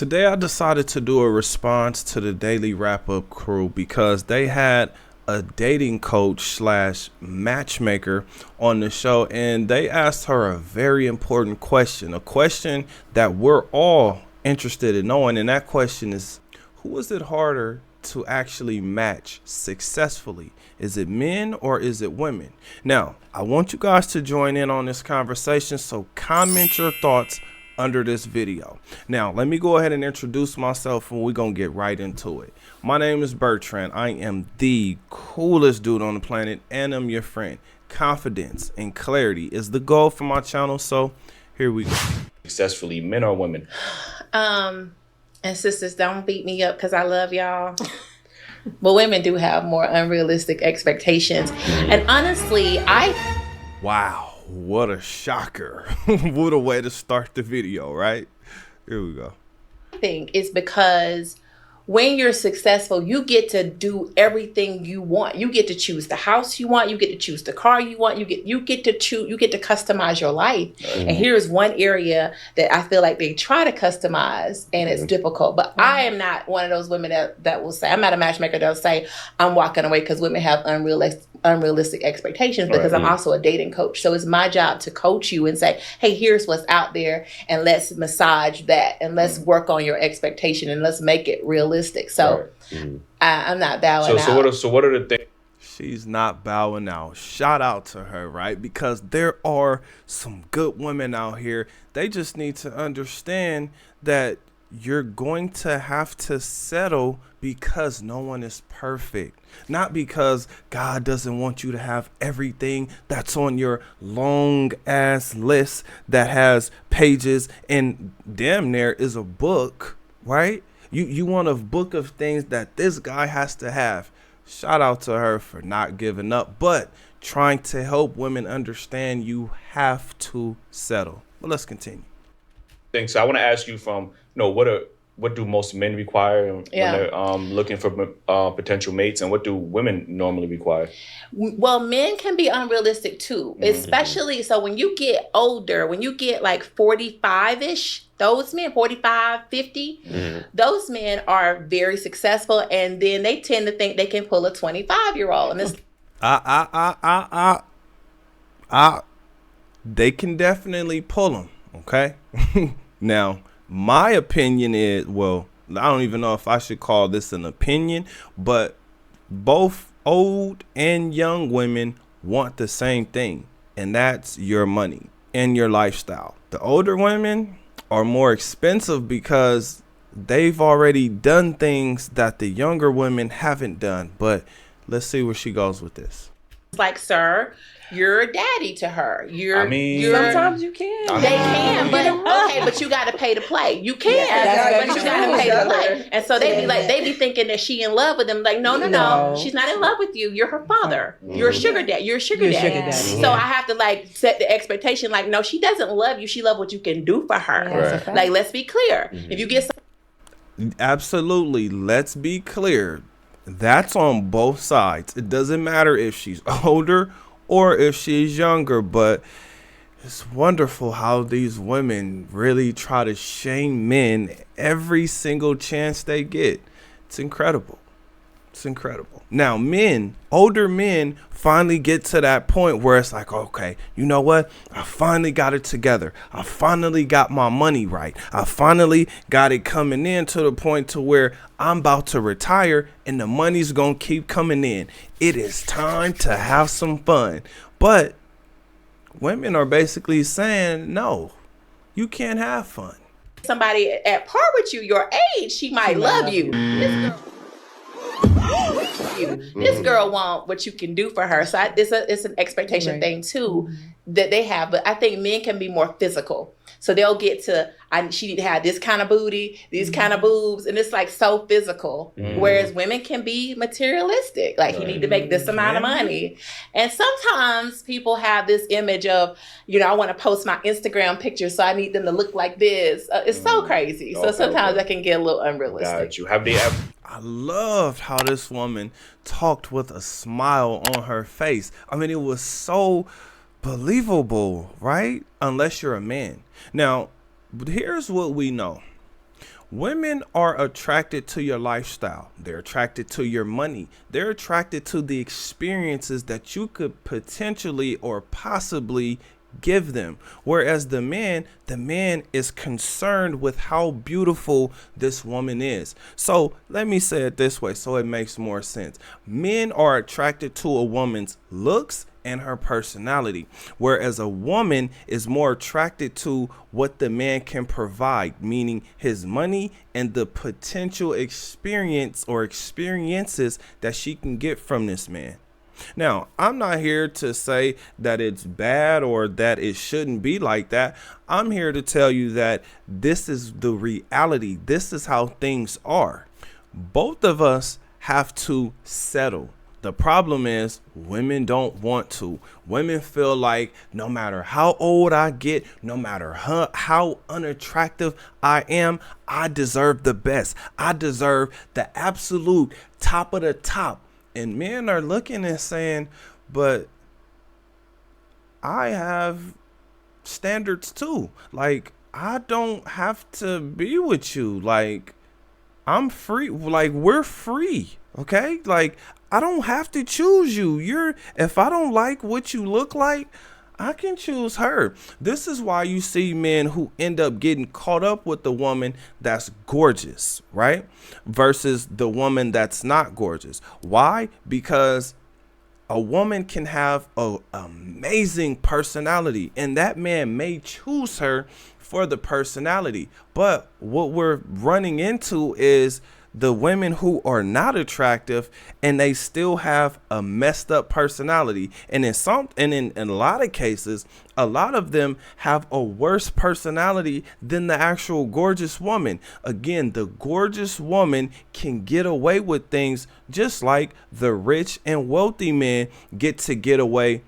Today I decided to do a response to the Daily Wrap-Up crew because they had a dating coach slash matchmaker on the show, and they asked her a very important question, a question that we're all interested in knowing, and that question is, who is it harder to actually match successfully? Is it men or is it women? Now, I want you guys to join in on this conversation, so comment your thoughts under this video. Now, let me go ahead and introduce myself and we're gonna get right into it. My name is Bertrand. I am the coolest dude on the planet and I'm your friend. Confidence and clarity is the goal for my channel, so here we go. Successfully, men or women? And sisters, don't beat me up because I love y'all. But women do have more unrealistic expectations. And honestly, Wow, what a shocker. What a way to start the video, right? Here we go. think it's because when you're successful, you get to do everything you want. You get to choose the house you want. You get to choose the car you want. You get to choose. You get to customize your life. And here's one area that I feel like they try to customize, and it's difficult. But I am not one of those women that will say, I'm not a matchmaker that'll say I'm walking away because women have unrealistic expectations, because I'm also a dating coach. So it's my job to coach you and say, hey, here's what's out there, and let's massage that, and let's work on your expectation, and let's make it realistic. So I'm not bowing out. So what are the things? She's not bowing out. Shout out to her, right? Because there are some good women out here. They just need to understand that you're going to have to settle because no one is perfect. Not because God doesn't want you to have everything that's on your long ass list that has pages and damn near is a book, right? You want a book of things that this guy has to have. Shout out to her for not giving up, but trying to help women understand you have to settle. But let's continue. So I want to ask you from, what do most men require when they're looking for potential mates, and what do women normally require? Well, men can be unrealistic too, especially so when you get older, when you get like 45-ish, those men, 45, 50, those men are very successful, and then they tend to think they can pull a 25-year-old. And it's they can definitely pull them, okay? Now, my opinion is, well, I don't even know if I should call this an opinion, but both old and young women want the same thing, and that's your money and your lifestyle. The older women are more expensive because they've already done things that the younger women haven't done. But let's see where she goes with this. like, sir, you're a daddy to her. Sometimes you can. They can, but you got to pay to play. You can, but you got to pay to play. And so they be thinking that she in love with them. Like, no, she's not in love with you. You're her father. You're a sugar daddy. You're a sugar daddy. So I have to set the expectation. Like, no, she doesn't love you. She loves what you can do for her. Like, let's be clear. If you get absolutely, let's be clear. That's on both sides. It doesn't matter if she's older or if she's younger, but it's wonderful how these women really try to shame men every single chance they get. It's incredible. It's incredible. Now, older men finally get to that point where it's like, okay, you know what? I finally got it together. I finally got my money right. I finally got it coming in to the point to where I'm about to retire and the money's going to keep coming in. It is time to have some fun. But women are basically saying, no, you can't have fun. somebody at par with you, your age, she might love you. This girl want what you can do for her. So it's an expectation thing too that they have. But I think men can be more physical. So they'll get to, she need to have this kind of booty, these kind of boobs, and it's like so physical. Whereas women can be materialistic. Like, you need to make this amount of money. And sometimes people have this image of, I want to post my Instagram pictures, so I need them to look like this. It's so crazy. So sometimes that can get a little unrealistic. Got you. Have they ever? I loved how this woman talked with a smile on her face. I mean, it was so believable, right? Unless you're a man. Now, here's what we know. Women are attracted to your lifestyle. They're attracted to your money. They're attracted to the experiences that you could potentially or possibly give them. Whereas the man is concerned with how beautiful this woman is. So let me say it this way so it makes more sense. Men are attracted to a woman's looks and her personality, whereas a woman is more attracted to what the man can provide, meaning his money and the potential experience or experiences that she can get from this man. Now, I'm not here to say that it's bad or that it shouldn't be like that. I'm here to tell you that this is the reality. This is how things are. Both of us have to settle. The problem is women don't want to. Women feel like no matter how old I get, no matter how unattractive I am, I deserve the best. I deserve the absolute top of the top. And men are looking and saying, but I have standards too. Like, I don't have to be with you. Like, I'm free. Like, we're free. Okay. Like, I don't have to choose you. If I don't like what you look like, I can choose her. This is why you see men who end up getting caught up with the woman that's gorgeous, right? Versus the woman that's not gorgeous. Why? Because a woman can have an amazing personality, and that man may choose her for the personality. But what we're running into is the women who are not attractive and they still have a messed up personality. And in a lot of cases, a lot of them have a worse personality than the actual gorgeous woman. Again, the gorgeous woman can get away with things just like the rich and wealthy men get to get away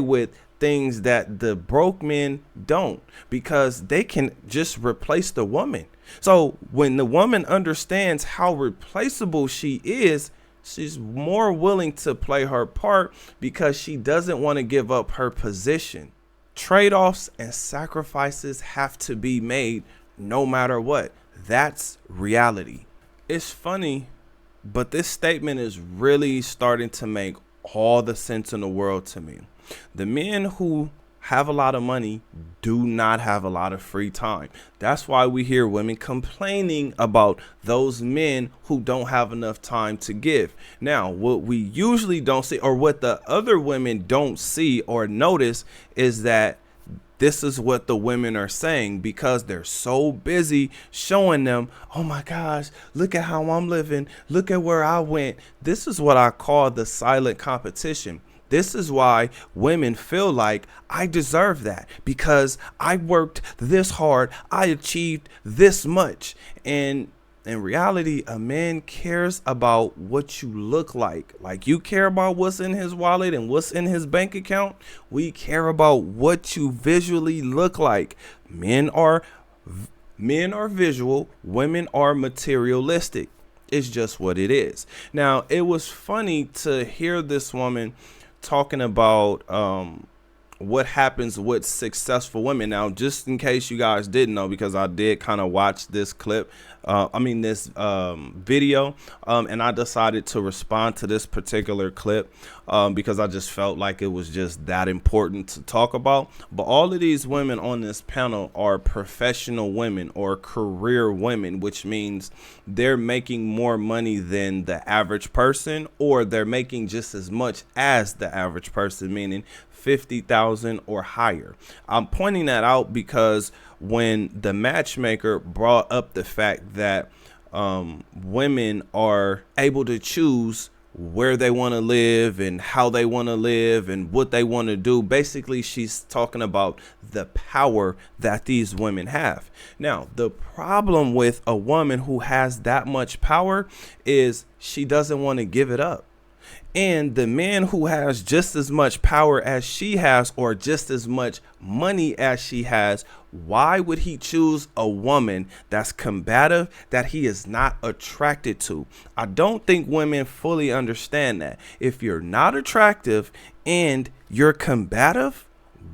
with things that the broke men don't, because they can just replace the woman. So when the woman understands how replaceable she is, she's more willing to play her part because she doesn't want to give up her position. Trade-offs and sacrifices have to be made no matter what. That's reality. It's funny, but this statement is really starting to make all the sense in the world to me. The men who have a lot of money do not have a lot of free time. That's why we hear women complaining about those men who don't have enough time to give. Now, what we usually don't see, or what the other women don't see or notice, is that this is what the women are saying because they're so busy showing them, oh my gosh, look at how I'm living. Look at where I went. This is what I call the silent competition. This is why women feel like I deserve that because I worked this hard. I achieved this much. And in reality, a man cares about what you look like. Like you care about what's in his wallet and what's in his bank account. We care about what you visually look like. Men are visual. Women are materialistic. It's just what it is. Now, it was funny to hear this woman talking about what happens with successful women. Now, just in case you guys didn't know, because I did kind of watch this clip, this video, and I decided to respond to this particular clip because I just felt like it was just that important to talk about. But all of these women on this panel are professional women or career women, which means they're making more money than the average person, or they're making just as much as the average person, meaning 50,000 or higher. I'm pointing that out because when the matchmaker brought up the fact that women are able to choose where they want to live and how they want to live and what they want to do, basically she's talking about the power that these women have. Now, the problem with a woman who has that much power is she doesn't want to give it up. And the man who has just as much power as she has, or just as much money as she has, why would he choose a woman that's combative, that he is not attracted to? I don't think women fully understand that. If you're not attractive and you're combative,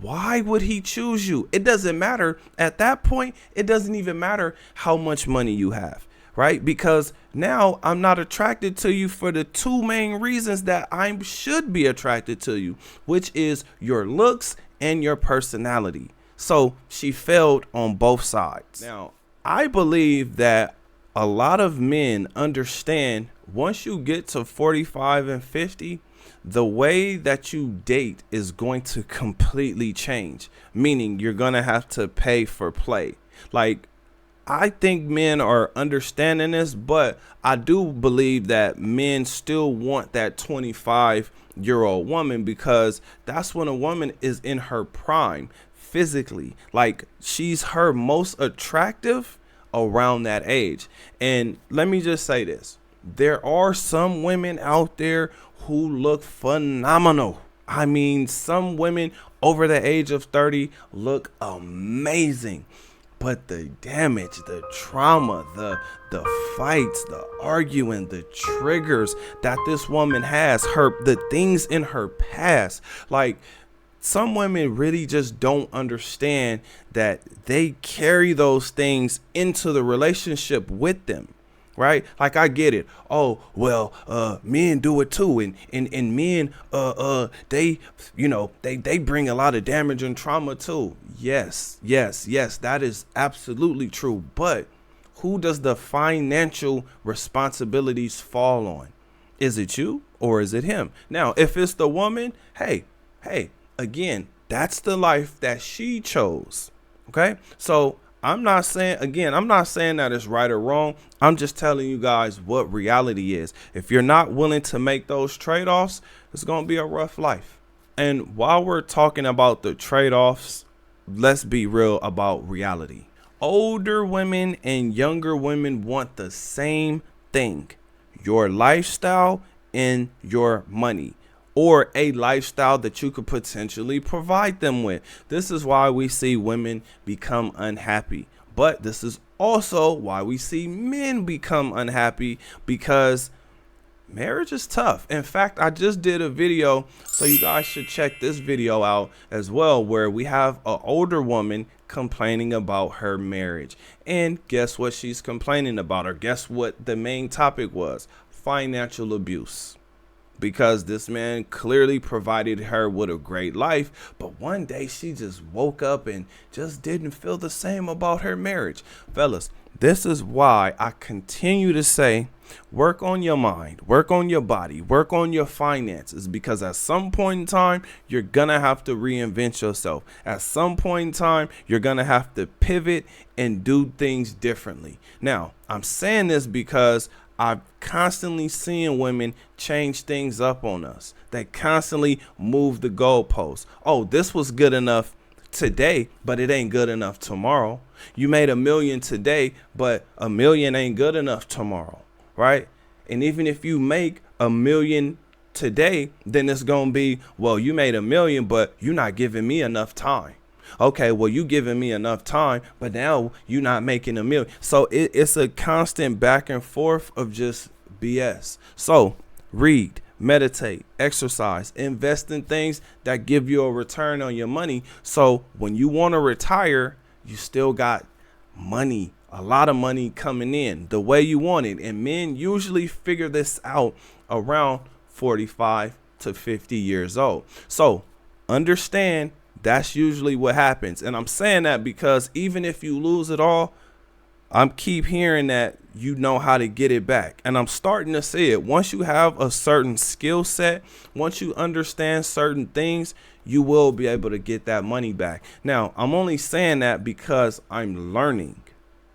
why would he choose you? It doesn't matter. At that point, it doesn't even matter how much money you have, right? Because now I'm not attracted to you for the two main reasons that I should be attracted to you, which is your looks and your personality. So she failed on both sides. Now, I believe that a lot of men understand once you get to 45 and 50, the way that you date is going to completely change, meaning you're going to have to pay for play. Like, I think men are understanding this, but I do believe that men still want that 25-year-old woman because that's when a woman is in her prime physically. Like, she's her most attractive around that age. And let me just say this. There are some women out there who look phenomenal. I mean, some women over the age of 30 look amazing. But the damage, the trauma, the fights, the arguing, the triggers that this woman has, the things in her past, like, some women really just don't understand that they carry those things into the relationship with them. Right? Like, I get it. Oh, well, men do it too. And men, they bring a lot of damage and trauma too. Yes, that is absolutely true. But who does the financial responsibilities fall on? Is it you or is it him? Now, if it's the woman, hey, again, that's the life that she chose. Okay? So I'm not saying that it's right or wrong. I'm just telling you guys what reality is. If you're not willing to make those trade-offs, it's going to be a rough life. And while we're talking about the trade-offs, let's be real about reality. Older women and younger women want the same thing: your lifestyle and your money, or a lifestyle that you could potentially provide them with. This is why we see women become unhappy. But this is also why we see men become unhappy, because marriage is tough. In fact, I just did a video, so you guys should check this video out as well, where we have an older woman complaining about her marriage. And guess what she's complaining about? Or guess what the main topic was? Financial abuse. Because this man clearly provided her with a great life, but one day she just woke up and just didn't feel the same about her marriage. Fellas, this is why I continue to say, work on your mind, work on your body, work on your finances, because at some point in time, you're going to have to reinvent yourself. At some point in time, you're going to have to pivot and do things differently. Now, I'm saying this because I'm constantly seeing women change things up on us. They constantly move the goalposts. Oh, this was good enough today, but it ain't good enough tomorrow. You made $1 million today, but $1 million ain't good enough tomorrow, right? And even if you make $1 million today, then it's going to be, well, you made $1 million, but you're not giving me enough time. Okay, well, you giving me enough time, but now you're not making $1 million. So it's a constant back and forth of just BS. So read, meditate, exercise, invest in things that give you a return on your money. So when you want to retire, you still got money, a lot of money coming in the way you want it. And men usually figure this out around 45 to 50 years old. So understand, that's usually what happens. And I'm saying that because even if you lose it all, I keep hearing that you know how to get it back. And I'm starting to see it. Once you have a certain skill set, once you understand certain things, you will be able to get that money back. Now, I'm only saying that because I'm learning.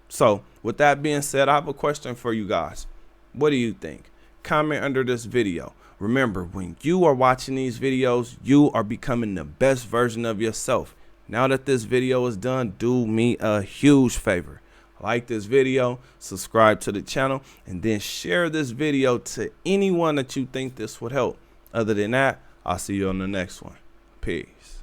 So with that being said, I have a question for you guys. What do you think? Comment under this video. Remember, when you are watching these videos, you are becoming the best version of yourself. Now that this video is done, do me a huge favor. Like this video, subscribe to the channel, and then share this video to anyone that you think this would help. Other than that, I'll see you on the next one. Peace.